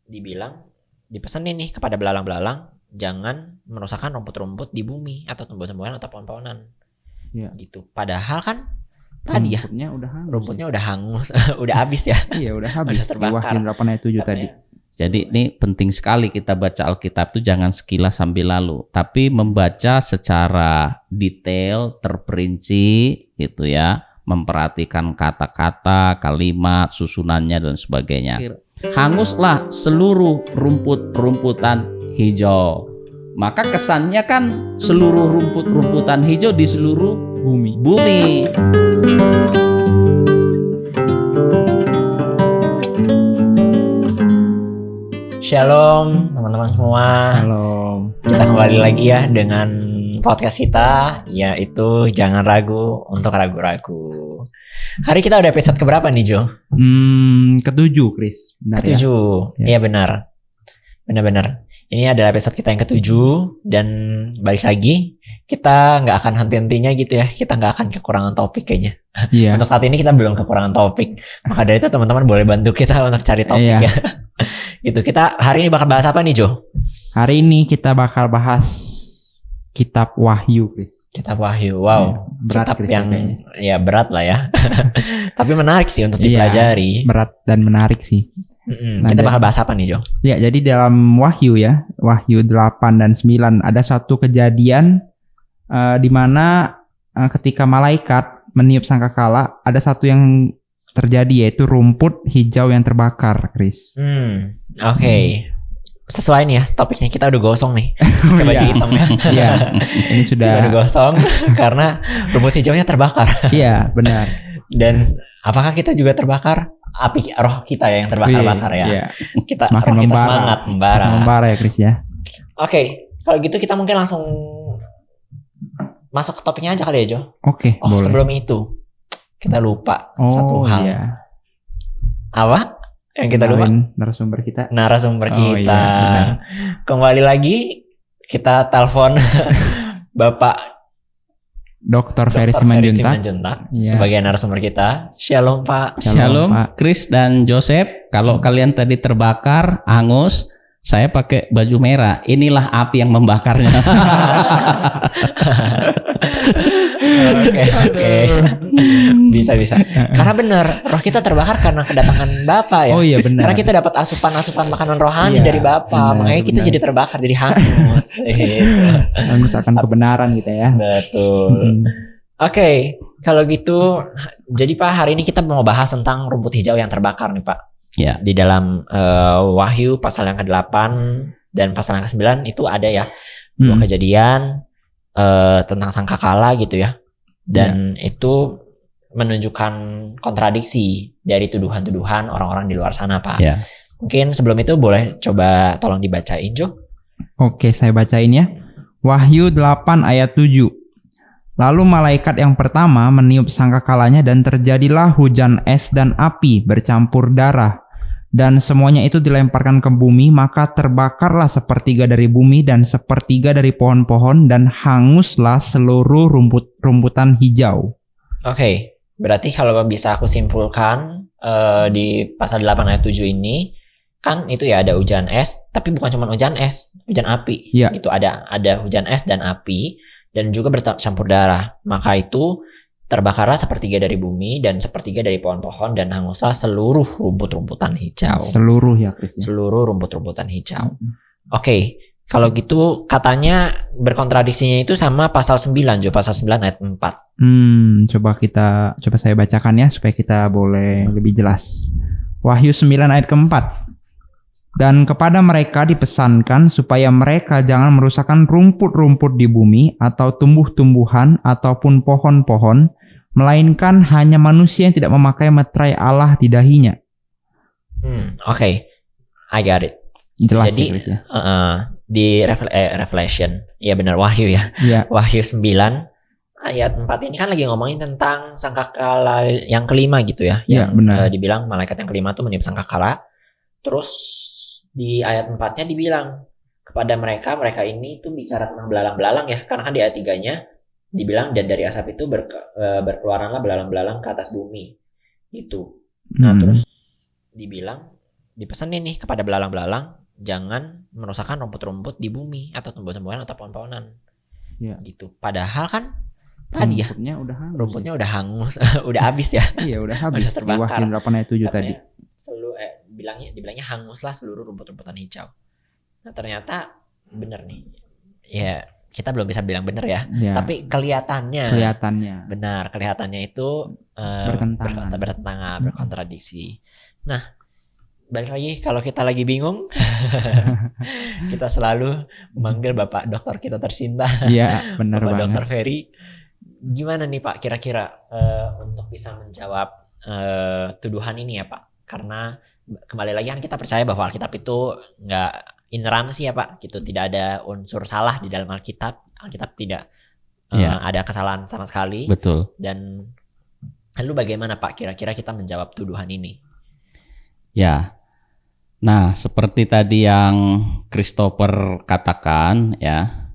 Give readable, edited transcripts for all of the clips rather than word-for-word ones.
dibilang dipesenin nih kepada belalang-belalang jangan merusakkan rumput-rumput di bumi atau tumbuh-tumbuhan atau pohon-pohonan. Iya. Gitu. Padahal kan tadi ya rumputnya udah hangus, udah habis ya. Iya, udah habis. Udah terbakar. Di Wahyu 8 ayat 7 tadi. Jadi ini penting sekali kita baca Alkitab itu jangan sekilas sambil lalu, tapi membaca secara detail, terperinci gitu ya, memperhatikan kata-kata, kalimat, susunannya dan sebagainya. Hanguslah seluruh rumput-rumputan hijau. Maka kesannya kan seluruh rumput-rumputan hijau di seluruh bumi. Shalom teman-teman semua. Shalom. Kita kembali lagi ya dengan podcast kita, yaitu Jangan Ragu untuk Ragu-Ragu. Hari kita udah episode keberapa nih Jo? Ketujuh, Chris. Benar ketujuh. Ya? Iya benar. Benar-benar. Ini adalah episode kita yang ketujuh. Dan balik lagi, kita gak akan henti-hentinya gitu ya. Kita gak akan kekurangan topik kayaknya. Iya. Untuk saat ini kita belum kekurangan topik. Maka dari itu teman-teman boleh bantu kita untuk cari topik ya. Gitu. Kita hari ini bakal bahas apa nih Jo? Hari ini kita bakal bahas kitab Wahyu, Chris. Kitab Wahyu. Wow. Berat, kitab Chris, yang kayaknya. ya berat lah ya. Tapi menarik sih untuk dipelajari. Berat dan menarik sih. Nah, kita bakal bahas apa nih Jo? Ya, jadi dalam Wahyu ya, Wahyu 8 dan 9 ada satu kejadian di mana ketika malaikat meniup sangkakala, ada satu yang terjadi yaitu rumput hijau yang terbakar, Chris. Oke. Sesuai nih ya, topiknya kita udah gosong nih. Pakai baju hitam ya. Iya. Ini sudah udah gosong karena rumput hijaunya terbakar. Iya, benar. Dan apakah kita juga terbakar? Api roh kita ya yang terbakar-bakar ya. Iya. Kita Semakin roh kita membara. semangat membara. Membara ya, Chris ya. Oke, kalau gitu kita mungkin langsung masuk ke topiknya aja kali ya Jo. Oke, boleh. Sebelum itu kita lupa satu hal. Iya. Apa? Yang kita lupa? Narasumber kita. Kita. Iya, Kembali lagi kita telepon Bapak Dr. Ferry Simanjuntak sebagai narasumber kita. Shalom Pak. Shalom Pak. Chris dan Joseph. Kalau kalian tadi terbakar, hangus, saya pakai baju merah. Inilah api yang membakarnya. Oke. Bisa. Karena benar, roh kita terbakar karena kedatangan Bapa ya. Oh iya benar. Karena kita dapat asupan makanan rohani dari Bapa. Benar, Makanya kita jadi terbakar, jadi hangus. Hangus akan kebenaran kita ya. Betul. Oke, kalau gitu, jadi Pak hari ini kita mau bahas tentang rumput hijau yang terbakar nih Pak. Ya. Di dalam Wahyu pasal yang ke-8 dan pasal yang ke-9 itu ada ya dua kejadian tentang sangkakala gitu ya. Dan itu menunjukkan kontradiksi dari tuduhan-tuduhan orang-orang di luar sana Pak. Ya. Mungkin sebelum itu boleh coba tolong dibacain Jo. Oke, saya bacain ya. Wahyu 8 ayat 7. Lalu malaikat yang pertama meniup sangkakalanya dan terjadilah hujan es dan api bercampur darah. Dan semuanya itu dilemparkan ke bumi, maka terbakarlah sepertiga dari bumi dan sepertiga dari pohon-pohon dan hanguslah seluruh rumputan hijau. Oke, berarti kalau bisa aku simpulkan di pasal 8 ayat 7 ini kan itu ya ada hujan es, tapi bukan cuma hujan es, hujan api. Ya. Itu ada hujan es dan api dan juga bercampur darah. Maka itu terbakarlah sepertiga dari bumi dan sepertiga dari pohon-pohon dan hanguslah seluruh rumput-rumputan hijau. Seluruh ya, Chris. Seluruh rumput-rumputan hijau. Oke, kalau gitu katanya berkontradiksinya itu sama pasal 9, Jo, pasal 9 ayat 4. Coba saya bacakan ya supaya kita boleh lebih jelas. Wahyu 9 ayat keempat. Dan kepada mereka dipesankan supaya mereka jangan merusakkan rumput-rumput di bumi atau tumbuh-tumbuhan ataupun pohon-pohon, melainkan hanya manusia yang tidak memakai meterai Allah di dahinya. Oke. I got it. Jelas. Jadi ya, di Revelation, ya benar Wahyu ya. Ya. Wahyu 9 ayat 4 ini kan lagi ngomongin tentang sangkakala yang kelima gitu ya. Iya, Yang benar. Dibilang malaikat yang kelima tuh meniup sangkakala. Terus di ayat 4-nya dibilang kepada mereka ini tuh bicara tentang belalang-belalang ya. Karena kan di ayat 3-nya dibilang dan dari asap itu berkeluaranlah belalang-belalang ke atas bumi. Gitu. Nah, terus dibilang dipesenin nih kepada belalang-belalang jangan merusakkan rumput-rumput di bumi atau tumbuh-tumbuhan atau pohon-pohonan. Iya. Gitu. Padahal kan tadi ya rumputnya udah hangus, udah habis ya. Iya, udah habis. Udah terbakar. Di Wahyu 8 ayat 7 tadi. Dibilangnya hanguslah seluruh rumput-rumputan hijau. Nah, ternyata bener nih. Ya, kita belum bisa bilang bener ya. Tapi kelihatannya benar, kelihatannya itu bertentangan, berkontradiksi. Nah, balik lagi kalau kita lagi bingung, kita selalu memanggil Bapak Dokter kita tercinta. Iya, benar Bapak banget. Dokter Ferry. Gimana nih Pak kira-kira untuk bisa menjawab tuduhan ini ya Pak? Karena kembali lagi kan kita percaya bahwa Alkitab itu nggak ineransi ya Pak, gitu, tidak ada unsur salah di dalam Alkitab tidak ada kesalahan sama sekali. Betul. Dan lalu bagaimana Pak kira-kira kita menjawab tuduhan ini? Ya, nah seperti tadi yang Christopher katakan ya,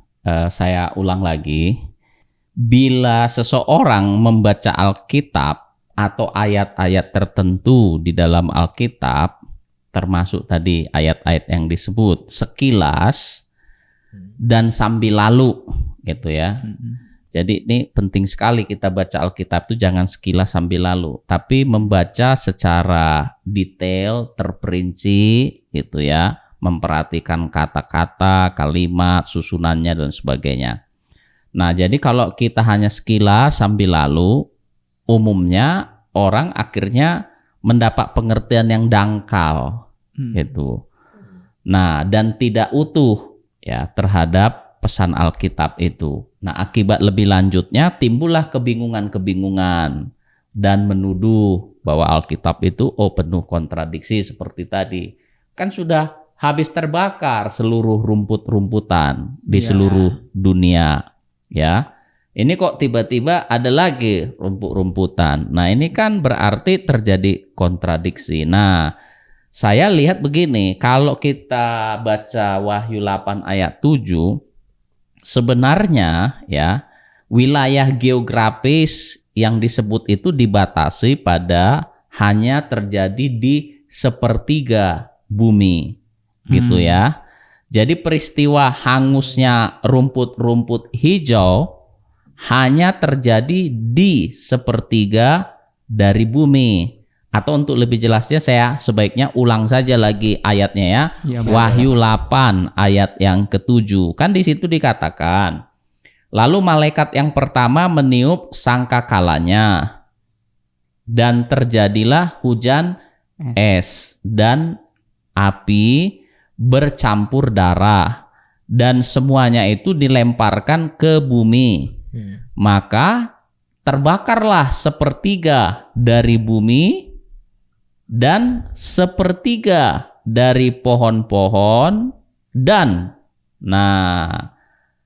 saya ulang lagi, bila seseorang membaca Alkitab atau ayat-ayat tertentu di dalam Alkitab, termasuk tadi ayat-ayat yang disebut sekilas dan sambil lalu, gitu ya. Jadi ini penting sekali kita baca Alkitab itu jangan sekilas sambil lalu, tapi membaca secara detail, terperinci, gitu ya, memperhatikan kata-kata, kalimat, susunannya dan sebagainya. Nah, jadi kalau kita hanya sekilas sambil lalu, umumnya orang akhirnya mendapat pengertian yang dangkal, gitu. Nah, dan tidak utuh ya terhadap pesan Alkitab itu. Nah, akibat lebih lanjutnya timbullah kebingungan-kebingungan dan menuduh bahwa Alkitab itu penuh kontradiksi seperti tadi. Kan sudah habis terbakar seluruh rumput-rumputan di seluruh dunia, ya. Ini kok tiba-tiba ada lagi rumput-rumputan. Nah, ini kan berarti terjadi kontradiksi. Nah, saya lihat begini, kalau kita baca Wahyu 8 ayat 7, sebenarnya ya wilayah geografis yang disebut itu dibatasi pada hanya terjadi di sepertiga bumi, gitu ya. Jadi peristiwa hangusnya rumput-rumput hijau hanya terjadi di sepertiga dari bumi. Atau untuk lebih jelasnya saya sebaiknya ulang saja lagi ayatnya ya. Wahyu 8 ayat yang ke-7. Kan di situ dikatakan, lalu malaikat yang pertama meniup sangkakalanya dan terjadilah hujan es dan api bercampur darah dan semuanya itu dilemparkan ke bumi. Maka terbakarlah sepertiga dari bumi dan sepertiga dari pohon-pohon dan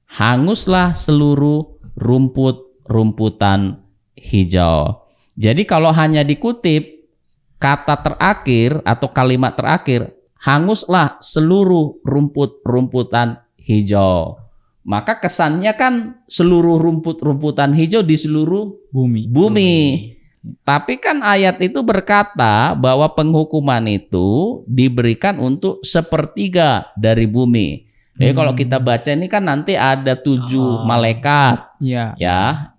hanguslah seluruh rumput-rumputan hijau. Jadi kalau hanya dikutip kata terakhir atau kalimat terakhir, hanguslah seluruh rumput-rumputan hijau, maka kesannya kan seluruh rumput-rumputan hijau di seluruh bumi. Tapi kan ayat itu berkata bahwa penghukuman itu diberikan untuk sepertiga dari bumi. Jadi kalau kita baca ini kan nanti ada 7 malaikat. Ya.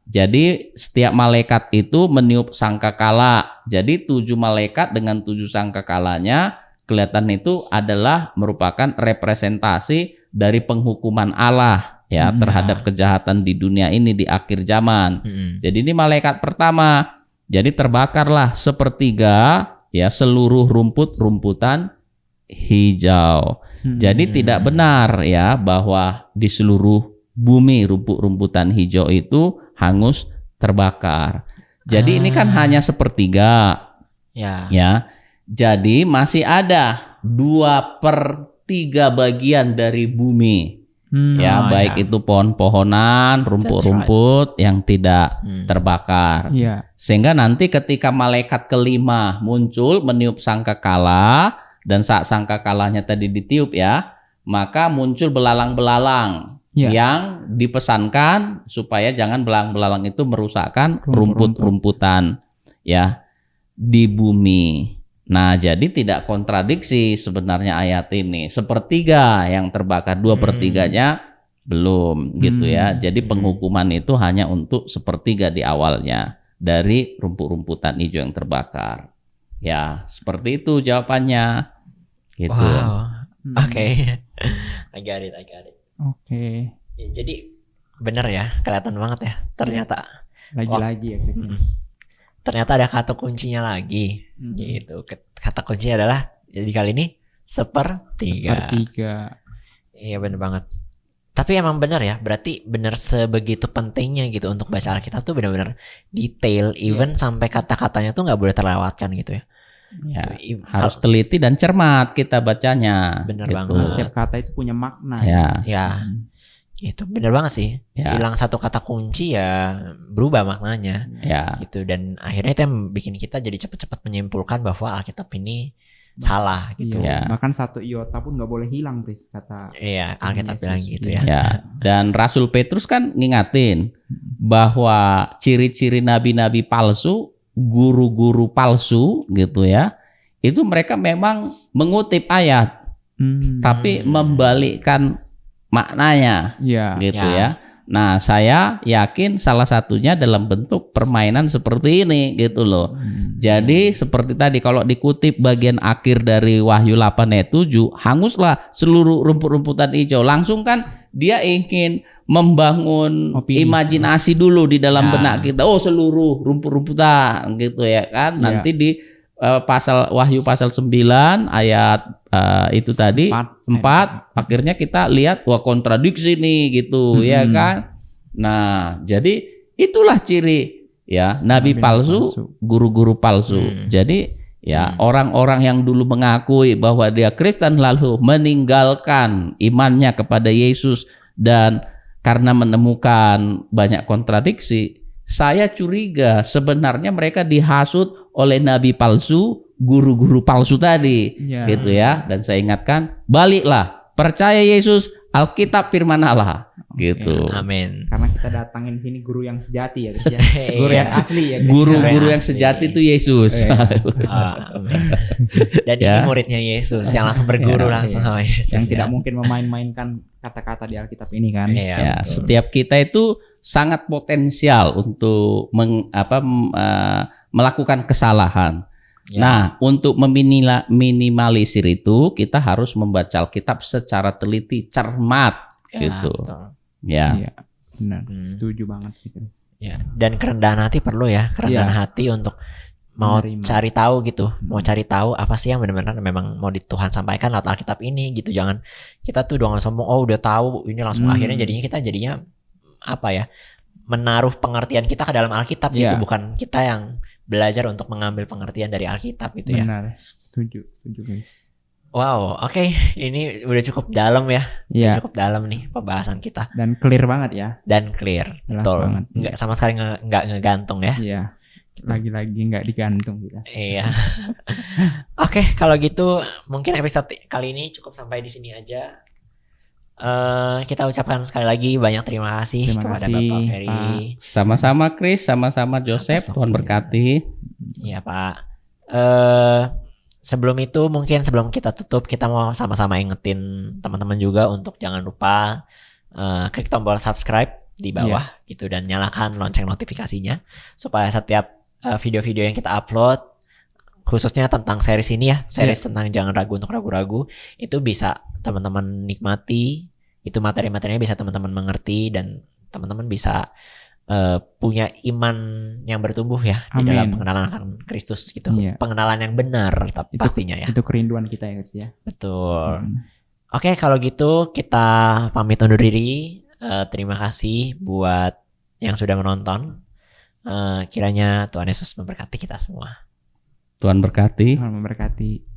Jadi setiap malaikat itu meniup sangkakala. Jadi 7 malaikat dengan 7 sangkakalanya kelihatan itu adalah merupakan representasi dari penghukuman Allah ya terhadap kejahatan di dunia ini di akhir zaman. Jadi ini malaikat pertama. Jadi terbakarlah sepertiga ya seluruh rumput-rumputan hijau. Jadi tidak benar ya bahwa di seluruh bumi rumput-rumputan hijau itu hangus terbakar. Jadi ini kan hanya sepertiga. Ya. Jadi masih ada 2/3 bagian dari bumi. Baik itu pohon-pohonan, rumput-rumput yang tidak terbakar. Sehingga nanti ketika malaikat kelima muncul meniup sangkakala, dan saat sangkakalanya tadi ditiup ya, maka muncul belalang-belalang yang dipesankan supaya jangan belalang-belalang itu merusakkan rumput-rumputan ya di bumi. Nah, jadi tidak kontradiksi sebenarnya ayat ini. Sepertiga yang terbakar, 2/3-nya belum gitu ya. Jadi penghukuman itu hanya untuk sepertiga di awalnya dari rumput-rumputan hijau yang terbakar. Ya, seperti itu jawabannya. Gitu. Wow. Oke. I got it. Oke. Ya, jadi bener ya, kelihatan banget ya. Ternyata Lagi-lagi ya. Chris. ternyata ada kata kuncinya lagi. Gitu. Kata kuncinya adalah jadi kali ini sepertiga. Iya bener banget. Tapi emang bener ya, berarti bener sebegitu pentingnya gitu untuk baca Alkitab tuh bener-bener detail, even sampai kata-katanya tuh nggak boleh terlewatkan gitu ya. Ya, harus teliti dan cermat kita bacanya. Bener gitu. banget. Setiap kata itu punya makna. Ya, itu bener banget sih. Ya. Hilang satu kata kunci ya berubah maknanya. Ya. Gitu, dan akhirnya itu yang bikin kita jadi cepet-cepet menyimpulkan bahwa Alkitab ini salah gitu. Iya. Bahkan satu iota pun nggak boleh hilang, Chris, kata. Iya, Alkitab bilang gitu ya. Ya, dan Rasul Petrus kan ngingatin bahwa ciri-ciri nabi-nabi palsu, guru-guru palsu gitu ya, itu mereka memang mengutip ayat, tapi membalikkan maknanya, gitu ya. Nah, saya yakin salah satunya dalam bentuk permainan seperti ini gitu loh. Jadi seperti tadi kalau dikutip bagian akhir dari Wahyu 8 ayat 7, hanguslah seluruh rumput-rumputan hijau. Langsung kan dia ingin membangun imajinasi dulu di dalam benak kita. Oh, seluruh rumput-rumputan gitu ya kan. Nanti di Wahyu pasal 9 ayat itu tadi 4 akhirnya kita lihat wah kontradiksi nih gitu ya kan. Nah, jadi itulah ciri ya nabi palsu, guru-guru palsu. Jadi ya orang-orang yang dulu mengakui bahwa dia Kristen lalu meninggalkan imannya kepada Yesus dan karena menemukan banyak kontradiksi, saya curiga sebenarnya mereka dihasut oleh nabi palsu, guru-guru palsu tadi, gitu ya. Dan saya ingatkan, baliklah, percaya Yesus, Alkitab firman Allah, gitu. Amin. Karena kita datangin sini guru yang sejati ya, Chris, ya. Guru yang asli ya. Guru-guru yang sejati itu Yesus. Amin. Dan ini muridnya Yesus yang langsung berguru langsung sama Yesus. Yang tidak mungkin memain-mainkan kata-kata di Alkitab ini kan. Ya, setiap kita itu sangat potensial untuk melakukan kesalahan. Nah, untuk meminimalisir itu kita harus membaca Alkitab secara teliti, cermat, gitu. Betul. Iya, benar. Setuju banget sih. Ya, dan kerendahan hati perlu ya, kerendahan hati untuk mau cari tahu gitu, mau cari tahu apa sih yang benar-benar memang mau Tuhan sampaikan lewat Alkitab ini gitu. Jangan kita tuh doang sombong, oh udah tahu ini langsung akhirnya jadinya apa ya? Menaruh pengertian kita ke dalam Alkitab gitu, bukan kita yang belajar untuk mengambil pengertian dari Alkitab gitu ya. Benar, setuju guys. Wow, oke. Ini udah cukup dalam ya. Udah cukup dalam nih pembahasan kita. Dan clear banget ya. Dan clear, jelas betul. Banget. Nggak sama sekali nggak ngegantung ya. Iya. Lagi-lagi nggak digantung kita. Iya. Oke, kalau gitu mungkin episode kali ini cukup sampai di sini aja. Kita ucapkan sekali lagi banyak terima kasih kepada Bapak Ferry. Sama-sama Chris, sama-sama Joseph. Tuhan berkati. Iya Pak. Sebelum itu mungkin sebelum kita tutup kita mau sama-sama ingetin teman-teman juga untuk jangan lupa klik tombol subscribe di bawah gitu dan nyalakan lonceng notifikasinya supaya setiap video-video yang kita upload khususnya tentang series ini ya, series tentang jangan ragu untuk ragu-ragu, itu bisa teman-teman nikmati, itu materi-materinya bisa teman-teman mengerti dan teman-teman bisa punya iman yang bertumbuh ya. Amin. Di dalam pengenalan akan Kristus gitu. Pengenalan yang benar tapi pastinya ya. Itu kerinduan kita ya. Betul. Oke, kalau gitu kita pamit undur diri. Terima kasih buat yang sudah menonton. Kiranya Tuhan Yesus memberkati kita semua. Tuhan berkati. Tuhan memberkati.